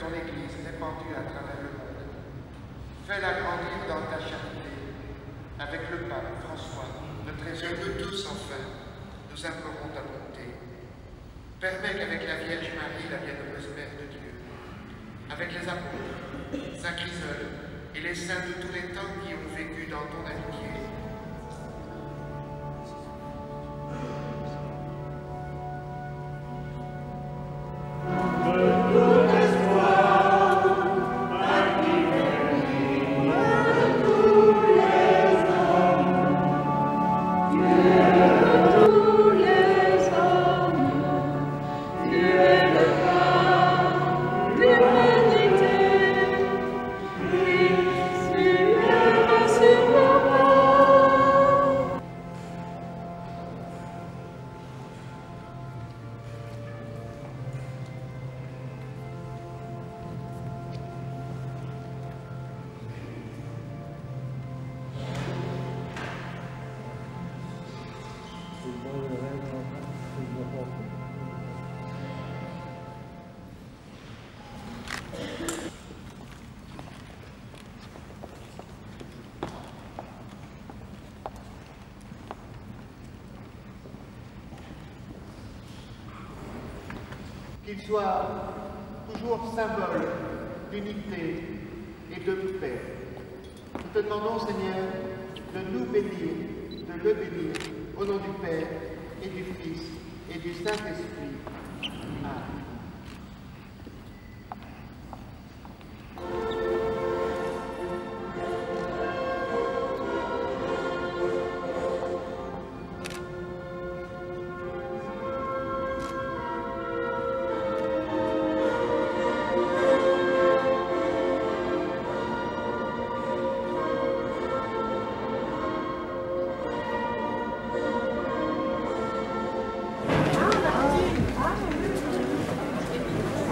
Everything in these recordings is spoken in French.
ton Église répandue à travers le monde. Fais-la grandir dans ta charité. Avec le pape François, le trésor de tous enfin, nous implorons ta bonté. Permets qu'avec la Vierge Marie, la bienheureuse Mère de Dieu, avec les apôtres, Saint Chrysole et les saints de tous les temps qui ont vécu dans ton amitié, qu'il soit toujours symbole d'unité et de paix. Nous te demandons, Seigneur, de nous bénir, de le bénir, au nom du Père et du Fils et du Saint-Esprit.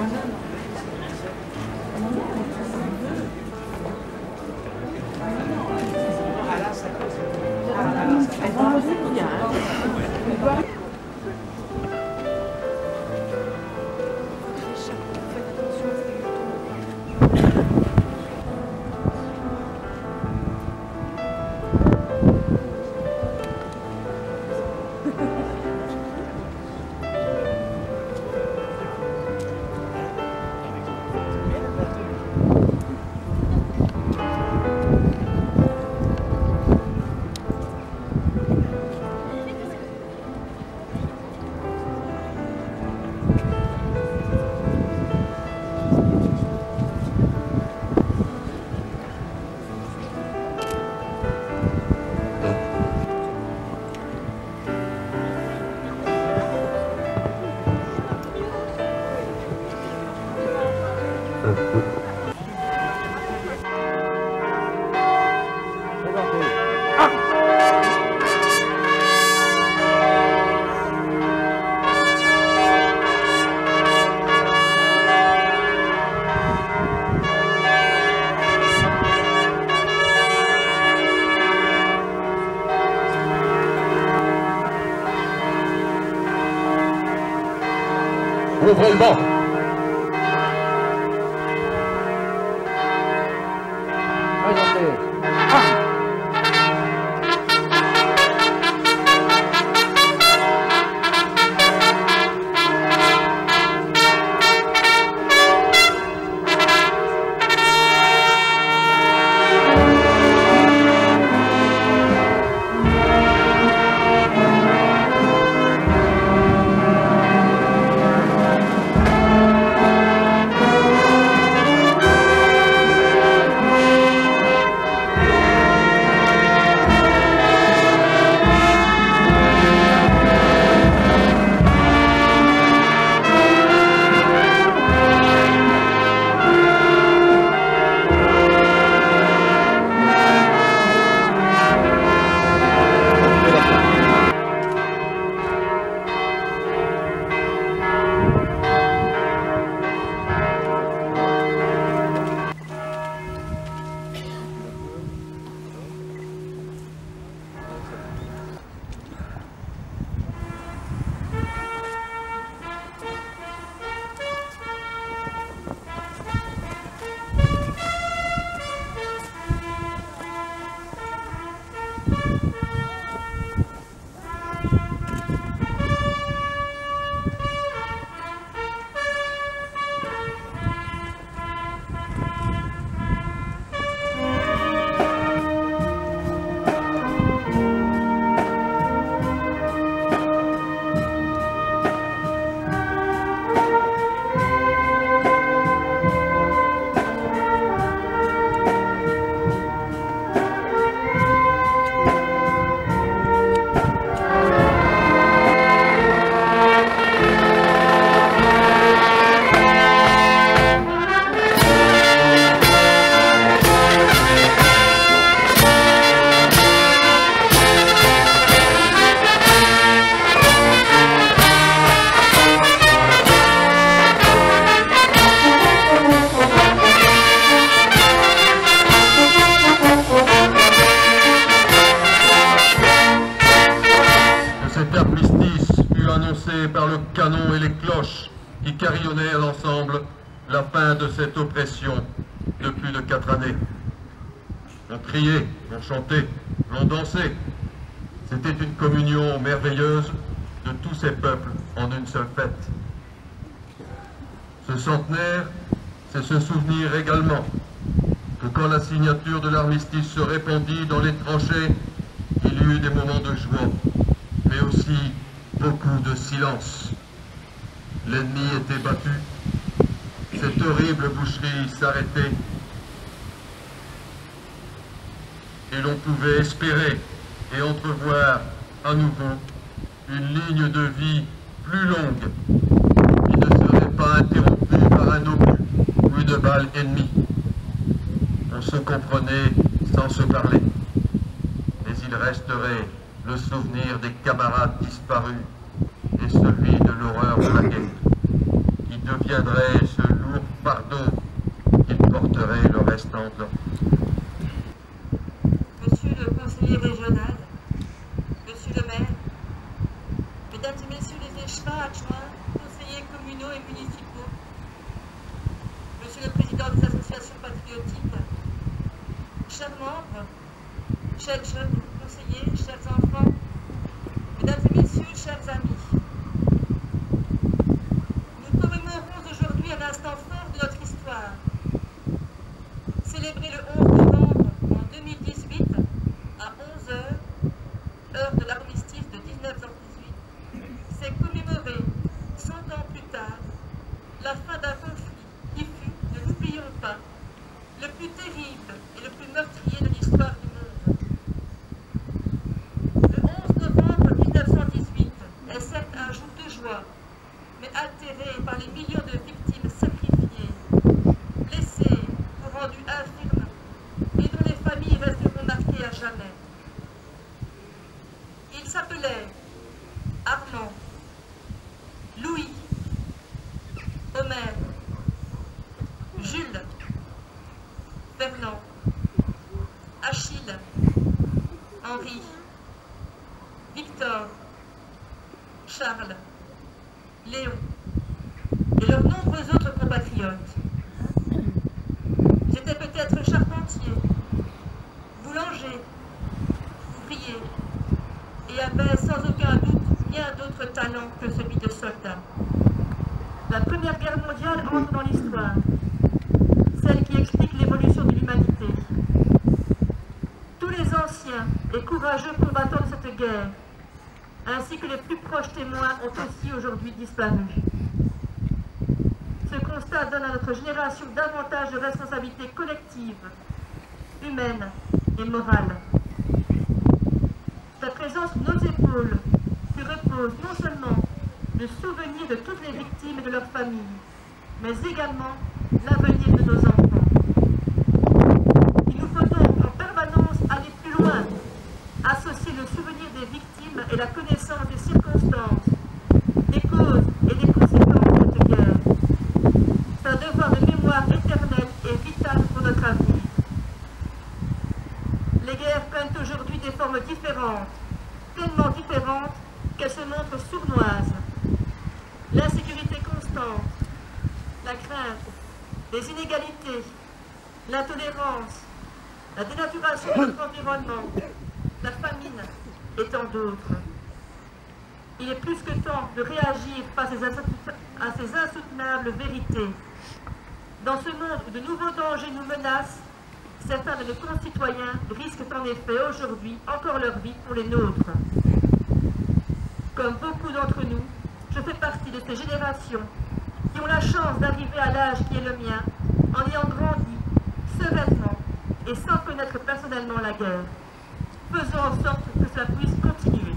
Amen. Ouvrez le banc. Présentez. carillonné à l'ensemble la fin de cette oppression de plus de 4 années. On criait, on chantait, on dansait. C'était une communion merveilleuse de tous ces peuples en une seule fête. Ce centenaire, c'est se souvenir également que quand la signature de l'armistice se répandit dans les tranchées, il y eut des moments de joie, mais aussi beaucoup de silence. L'ennemi était battu, cette horrible boucherie s'arrêtait, et l'on pouvait espérer et entrevoir à nouveau une ligne de vie plus longue qui ne serait pas interrompue par un obus ou une balle ennemie. On se comprenait sans se parler, mais il resterait le souvenir des camarades disparus et celui de l'horreur de la guerre, qui deviendrait ce lourd fardeau qu'ils porteraient le restant de leur vie. Monsieur le conseiller régional, monsieur le maire, mesdames et messieurs les échevins, adjoints, conseillers communaux et municipaux, monsieur le président des associations patriotiques, chers membres, chers jeunes conseillers, chers enfants, mesdames et messieurs, chers amis, nous commémorons aujourd'hui un instant fort de notre histoire. Célébré le 11 novembre en 2018 à 11 h, heure de l'armistice de 1918, c'est commémorer 100 ans plus tard la fin d'un conflit qui fut, ne l'oublions pas, le plus terrible et le plus meurtrier de l'histoire du monde. Le 11 novembre 1918 est certes un jour de joie, mais altéré par les millions de victimes sacrifiées, blessées ou rendues infirmes, et dont les familles resteront marquées à jamais. Ils s'appelaient Armand, Louis, Omer, Jules, Fernand, Achille, Henri, Victor, Charles, Léon et leurs nombreux autres compatriotes. J'étais peut-être charpentier, boulanger, ouvrier, et avait sans aucun doute bien d'autres talents que celui de soldat. La Première Guerre mondiale entre dans l'histoire, celle qui explique l'évolution de l'humanité. Tous les anciens et courageux combattants de cette guerre, ainsi que les plus proches témoins, ont aussi aujourd'hui disparu. Ce constat donne à notre génération davantage de responsabilités collectives, humaines et morales. Sa présence sur nos épaules qui repose non seulement le souvenir de toutes les victimes et de leurs familles, mais également l'avenir de nos enfants. Il nous faut donc en permanence aller plus loin, associer le souvenir des victimes et la connaissance des circonstances, des causes et des conséquences de cette guerre. C'est un devoir de mémoire éternelle et vital pour notre avenir. Les guerres prennent aujourd'hui des formes différentes, tellement différentes qu'elles se montrent sournoises. L'insécurité constante, la crainte, les inégalités, l'intolérance, la dénaturation de notre environnement, la famine et tant d'autres. Il est plus que temps de réagir face à ces insoutenables vérités. Dans ce monde où de nouveaux dangers nous menacent, certains de nos concitoyens risquent en effet aujourd'hui encore leur vie pour les nôtres. Comme beaucoup d'entre nous, je fais partie de ces générations qui ont la chance d'arriver à l'âge qui est le mien en ayant grandi sereinement et sans connaître personnellement la guerre. Faisons en sorte que cela puisse continuer.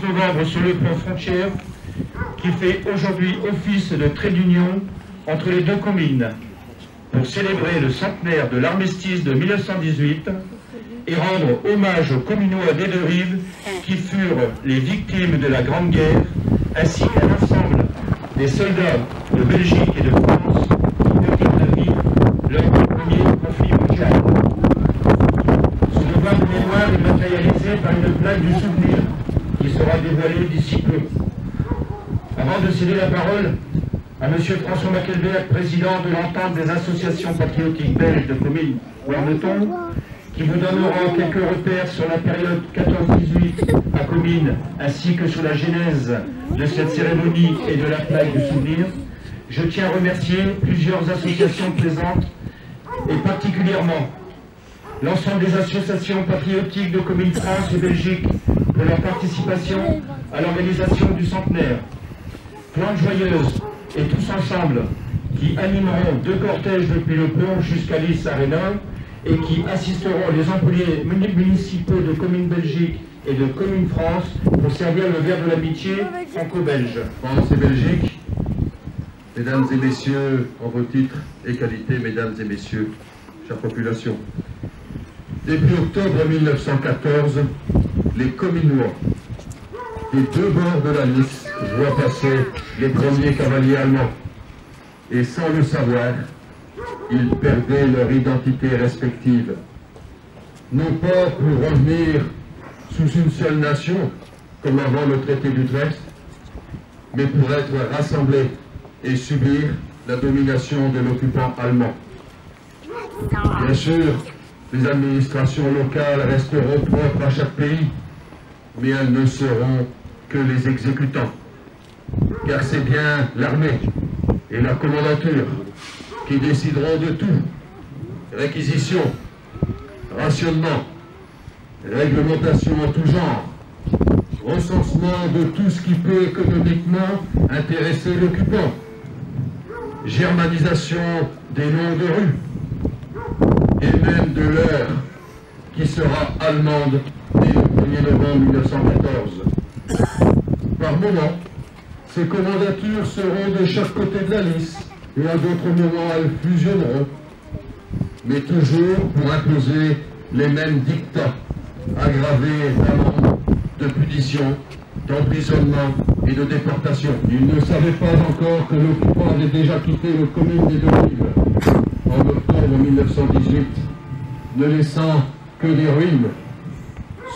Novembre sur le pont Frontière qui fait aujourd'hui office de trait d'union entre les deux communes pour célébrer le centenaire de l'armistice de 1918 et rendre hommage aux communauds des deux rives qui furent les victimes de la Grande Guerre ainsi qu'à l'ensemble des soldats de Belgique et de France qui perdent la vie lors du premier conflit mondial. Ce devoir de mémoire est matérialisé par une plaque du souvenir qui sera dévoilé d'ici peu. Avant de céder la parole à M. François Mackelberg, président de l'entente des associations patriotiques belges de communes Warneton, qui vous donnera quelques repères sur la période 14-18 à Comines, ainsi que sur la genèse de cette cérémonie et de la plaque du souvenir, je tiens à remercier plusieurs associations présentes et particulièrement l'ensemble des associations patriotiques de Communes France et Belgique pour leur participation à l'organisation du centenaire. Plantes Joyeuses et Tous Ensemble qui animeront deux cortèges depuis le pont jusqu'à l'Is Arena et qui assisteront les employés municipaux de Communes Belgique et de Communes France pour servir le verre de l'amitié franco-belge. France et Belgique, mesdames et messieurs, en vos titres et qualités, mesdames et messieurs, chère population. Début octobre 1914, les Communois des deux bords de la Lys voient passer les premiers cavaliers allemands. Et sans le savoir, ils perdaient leur identité respective. Non pas pour revenir sous une seule nation, comme avant le traité d'Utrecht, mais pour être rassemblés et subir la domination de l'occupant allemand. Bien sûr, les administrations locales resteront propres à chaque pays, mais elles ne seront que les exécutants. Car c'est bien l'armée et la commandature qui décideront de tout. Réquisition, rationnement, réglementation en tout genre, recensement de tout ce qui peut économiquement intéresser l'occupant, germanisation des noms de rues, et même de l'heure qui sera allemande dès le 1er novembre 1914. Par moments, ces commandatures seront de chaque côté de la Lys, et à d'autres moments elles fusionneront, mais toujours pour imposer les mêmes dictats, aggravés d'amendes, de punitions, d'emprisonnement et de déportation. Ils ne savaient pas encore que l'occupant avait déjà quitté le commune des deux rives en octobre 1918, ne laissant que des ruines,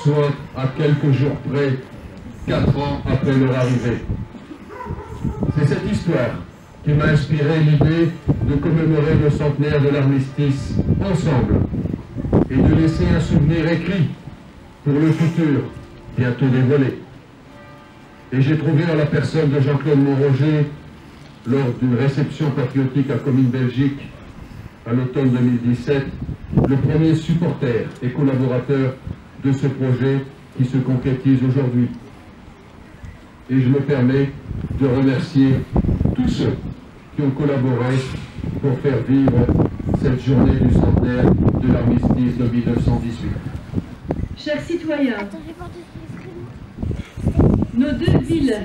soit à quelques jours près, 4 ans après leur arrivée. C'est cette histoire qui m'a inspiré l'idée de commémorer le centenaire de l'armistice ensemble et de laisser un souvenir écrit pour le futur, bientôt dévoilé. Et j'ai trouvé en la personne de Jean-Claude Montroger, lors d'une réception patriotique à Comines Belgique, à l'automne 2017, le premier supporter et collaborateur de ce projet qui se concrétise aujourd'hui. Et je me permets de remercier tous ceux qui ont collaboré pour faire vivre cette journée du centenaire de l'armistice de 1918. Chers citoyens, nos deux villes,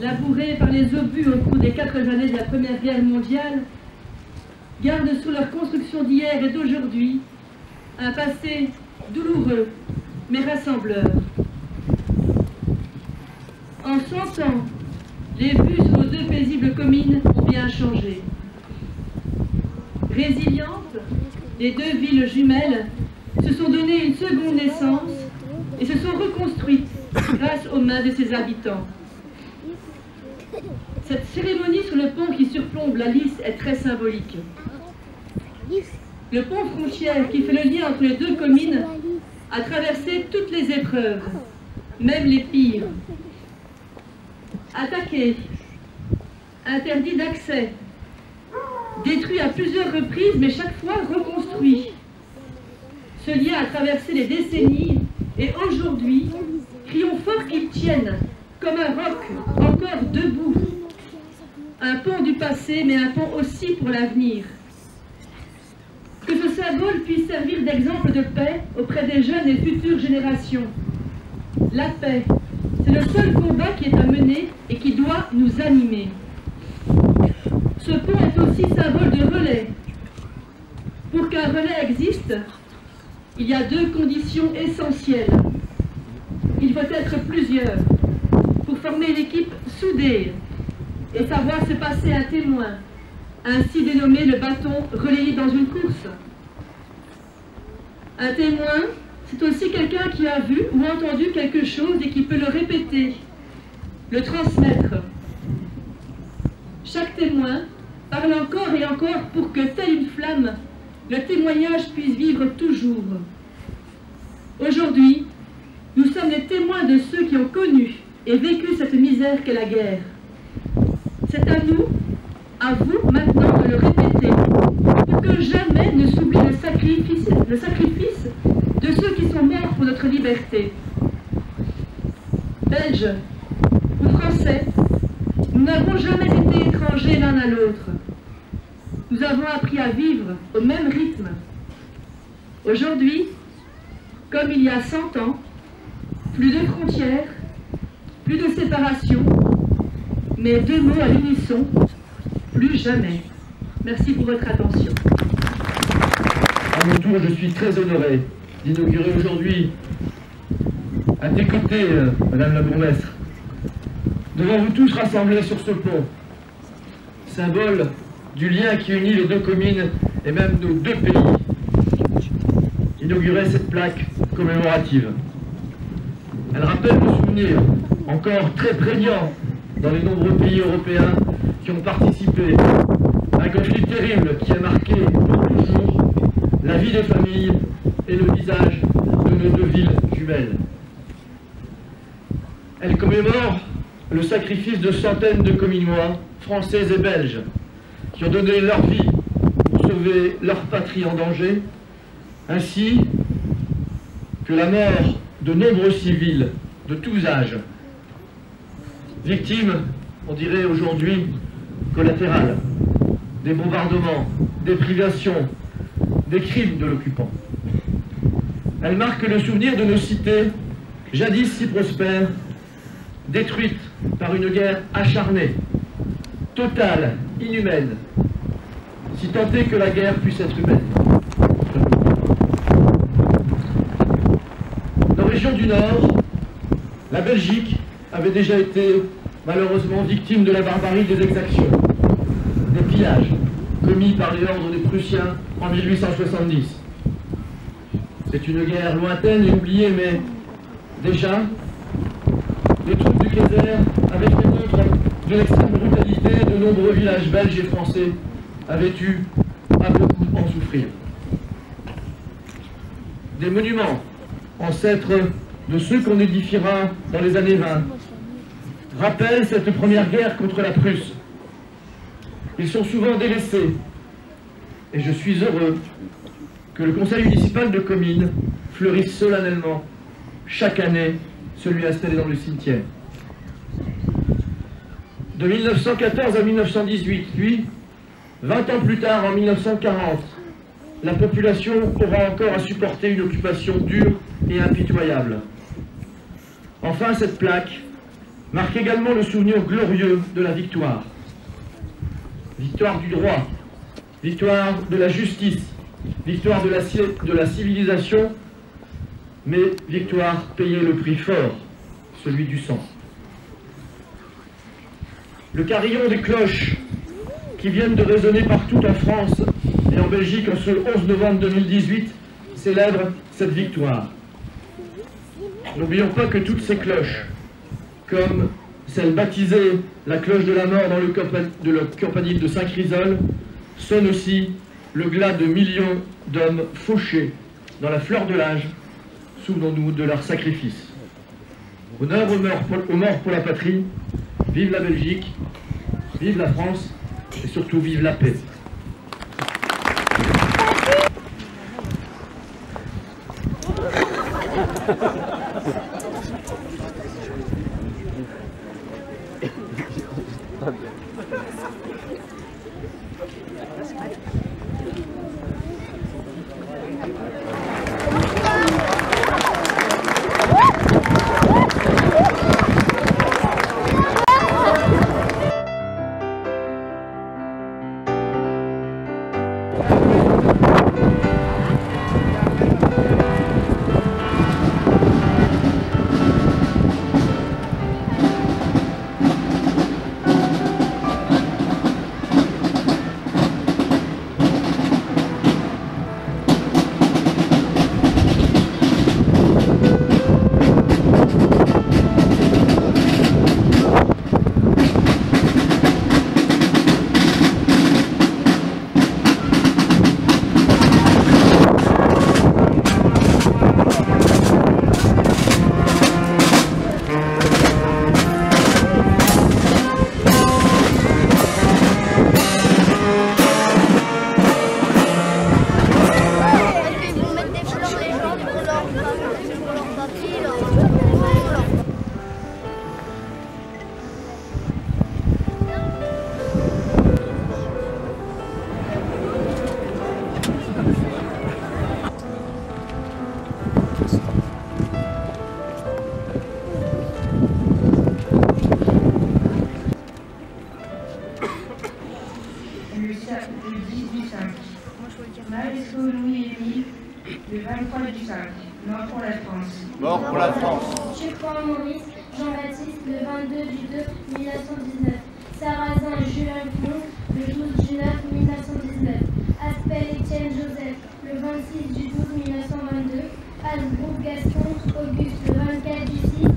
labourées par les obus au cours des 4 années de la Première Guerre mondiale, gardent sous leur construction d'hier et d'aujourd'hui un passé douloureux mais rassembleur. En 100 ans, les vues sur nos deux paisibles communes ont bien changé. Résilientes, les deux villes jumelles se sont donné une seconde naissance et se sont reconstruites grâce aux mains de ses habitants. Cette cérémonie sur le pont qui surplombe la Lys est très symbolique. Le pont frontière qui fait le lien entre les deux communes a traversé toutes les épreuves, même les pires. Attaqué, interdit d'accès, détruit à plusieurs reprises, mais chaque fois reconstruit. Ce lien a traversé les décennies et aujourd'hui, crions fort qu'il tienne, comme un roc encore debout. Un pont du passé, mais un pont aussi pour l'avenir. Que ce symbole puisse servir d'exemple de paix auprès des jeunes et futures générations. La paix, c'est le seul combat qui est à mener et qui doit nous animer. Ce pont est aussi symbole de relais. Pour qu'un relais existe, il y a 2 conditions essentielles. Il faut être plusieurs pour former une équipe soudée et savoir se passer un témoin, ainsi dénommé le bâton relayé dans une course. Un témoin, c'est aussi quelqu'un qui a vu ou entendu quelque chose et qui peut le répéter, le transmettre. Chaque témoin parle encore et encore pour que, telle une flamme, le témoignage puisse vivre toujours. Aujourd'hui, nous sommes les témoins de ceux qui ont connu et vécu cette misère qu'est la guerre. C'est à nous, à vous maintenant, de le répéter, pour que jamais ne s'oublie le sacrifice de ceux qui sont morts pour notre liberté. Belges ou Français, nous n'avons jamais été étrangers l'un à l'autre. Nous avons appris à vivre au même rythme. Aujourd'hui, comme il y a 100 ans, plus de frontières, plus de séparation, mais 2 mots à l'unisson, plus jamais. Merci pour votre attention. À mon tour, je suis très honoré d'inaugurer aujourd'hui, à tes côtés, Madame la bourgmestre, devant vous tous rassemblés sur ce pont, symbole du lien qui unit les 2 communes et même nos 2 pays, inaugurer cette plaque commémorative. Elle rappelle le souvenir, encore très prégnant dans les nombreux pays européens qui ont participé à un conflit terrible qui a marqué pour toujours la vie des familles et le visage de nos 2 villes jumelles. Elle commémore le sacrifice de centaines de Cominois, Français et Belges, qui ont donné leur vie pour sauver leur patrie en danger, ainsi que la mort de nombreux civils de tous âges, victimes, on dirait aujourd'hui, collatérales, des bombardements, des privations, des crimes de l'occupant. Elle marque le souvenir de nos cités, jadis si prospères, détruites par une guerre acharnée, totale, inhumaine, si tant est que la guerre puisse être humaine. Dans la région du Nord, la Belgique avait déjà été malheureusement victime de la barbarie des exactions, des pillages commis par les ordres des Prussiens en 1870. C'est une guerre lointaine et oubliée, mais déjà, les troupes du Kaiser avaient fait montre de l'extrême brutalité, de nombreux villages belges et français avaient eu à beaucoup en souffrir. Des monuments, ancêtres de ceux qu'on édifiera dans les années 20, rappellent cette première guerre contre la Prusse. Ils sont souvent délaissés, et je suis heureux que le conseil municipal de Comines fleurisse solennellement chaque année celui installé dans le cimetière. De 1914 à 1918, lui, 20 ans plus tard, en 1940, la population aura encore à supporter une occupation dure et impitoyable. Enfin, cette plaque marque également le souvenir glorieux de la victoire. Victoire du droit, victoire de la justice, victoire de la civilisation, mais victoire payée le prix fort, celui du sang. Le carillon des cloches qui viennent de résonner partout en France et en Belgique en ce 11 novembre 2018 célèbre cette victoire. N'oublions pas que toutes ces cloches, comme celle baptisée la cloche de la mort dans le campanile de Saint-Chrysole, sonnent aussi le glas de millions d'hommes fauchés dans la fleur de l'âge. Souvenons-nous de leur sacrifice. Honneur aux morts pour la patrie, vive la Belgique, vive la France et surtout vive la paix. Le 10 du 5. Maresco Louis-Émile, le 23 du 5. Mort pour la France. Mort pour la France. Chupin Maurice, Jean-Baptiste, le 22 du 2 1919. Sarrazin Jules Pont, le 12 du 9 1919. Aspel Étienne Joseph, le 26 du 12 1922. Hasbrook Gaston Auguste, le 24 du 6